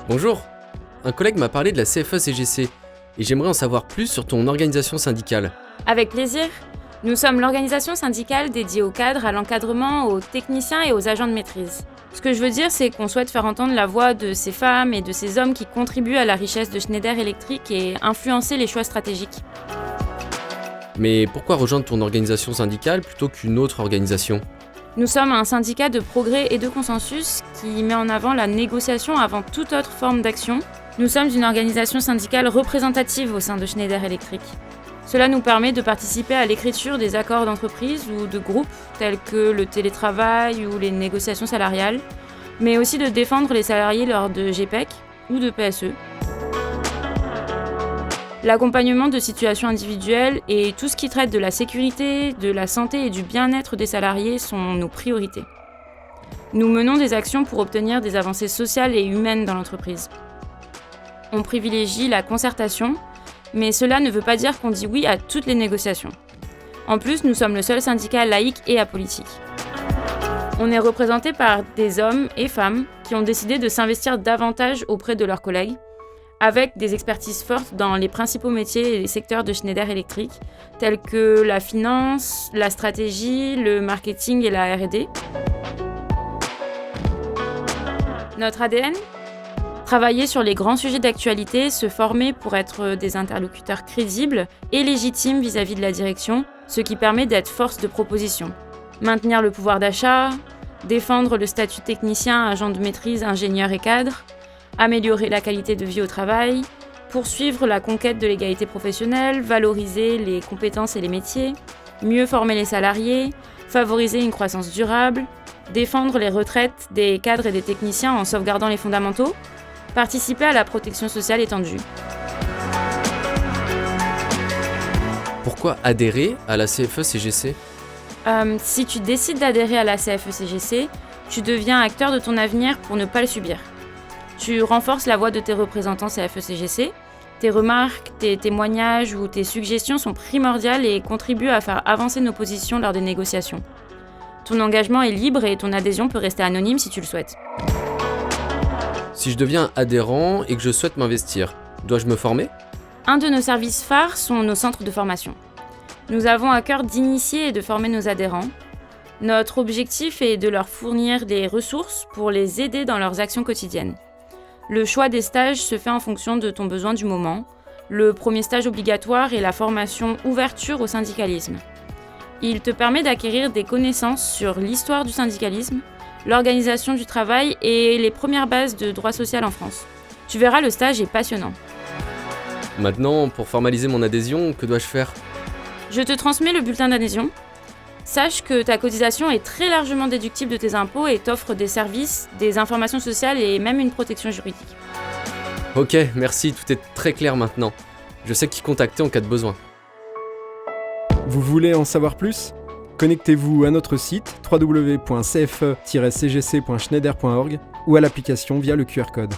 Bonjour, un collègue m'a parlé de la CFE-CGC et j'aimerais en savoir plus sur ton organisation syndicale. Avec plaisir. Nous sommes l'organisation syndicale dédiée aux cadres, à l'encadrement, aux techniciens et aux agents de maîtrise. Ce que je veux dire, c'est qu'on souhaite faire entendre la voix de ces femmes et de ces hommes qui contribuent à la richesse de Schneider Electric et influencer les choix stratégiques. Mais pourquoi rejoindre ton organisation syndicale plutôt qu'une autre organisation ? Nous sommes un syndicat de progrès et de consensus qui met en avant la négociation avant toute autre forme d'action. Nous sommes une organisation syndicale représentative au sein de Schneider Electric. Cela nous permet de participer à l'écriture des accords d'entreprise ou de groupe tels que le télétravail ou les négociations salariales, mais aussi de défendre les salariés lors de GPEC ou de PSE. L'accompagnement de situations individuelles et tout ce qui traite de la sécurité, de la santé et du bien-être des salariés sont nos priorités. Nous menons des actions pour obtenir des avancées sociales et humaines dans l'entreprise. On privilégie la concertation, mais cela ne veut pas dire qu'on dit oui à toutes les négociations. En plus, nous sommes le seul syndicat laïque et apolitique. On est représenté par des hommes et femmes qui ont décidé de s'investir davantage auprès de leurs collègues, avec des expertises fortes dans les principaux métiers et les secteurs de Schneider Electric, tels que la finance, la stratégie, le marketing et la R&D. Notre ADN ? Travailler sur les grands sujets d'actualité, se former pour être des interlocuteurs crédibles et légitimes vis-à-vis de la direction, ce qui permet d'être force de proposition. Maintenir le pouvoir d'achat, défendre le statut technicien, agent de maîtrise, ingénieur et cadre, améliorer la qualité de vie au travail, poursuivre la conquête de l'égalité professionnelle, valoriser les compétences et les métiers, mieux former les salariés, favoriser une croissance durable, défendre les retraites des cadres et des techniciens en sauvegardant les fondamentaux, participer à la protection sociale étendue. Pourquoi adhérer à la CFE-CGC ? Si tu décides d'adhérer à la CFE-CGC, tu deviens acteur de ton avenir pour ne pas le subir. Tu renforces la voix de tes représentants CFE-CGC. Tes remarques, tes témoignages ou tes suggestions sont primordiales et contribuent à faire avancer nos positions lors des négociations. Ton engagement est libre et ton adhésion peut rester anonyme si tu le souhaites. Si je deviens adhérent et que je souhaite m'investir, dois-je me former ? Un de nos services phares sont nos centres de formation. Nous avons à cœur d'initier et de former nos adhérents. Notre objectif est de leur fournir des ressources pour les aider dans leurs actions quotidiennes. Le choix des stages se fait en fonction de ton besoin du moment. Le premier stage obligatoire est la formation Ouverture au syndicalisme. Il te permet d'acquérir des connaissances sur l'histoire du syndicalisme, l'organisation du travail et les premières bases de droit social en France. Tu verras, le stage est passionnant. Maintenant, pour formaliser mon adhésion, que dois-je faire ? Je te transmets le bulletin d'adhésion. Sache que ta cotisation est très largement déductible de tes impôts et t'offre des services, des informations sociales et même une protection juridique. Ok, merci, tout est très clair maintenant. Je sais qui contacter en cas de besoin. Vous voulez en savoir plus ? Connectez-vous à notre site www.cfe-cgc.schneider.org ou à l'application via le QR code.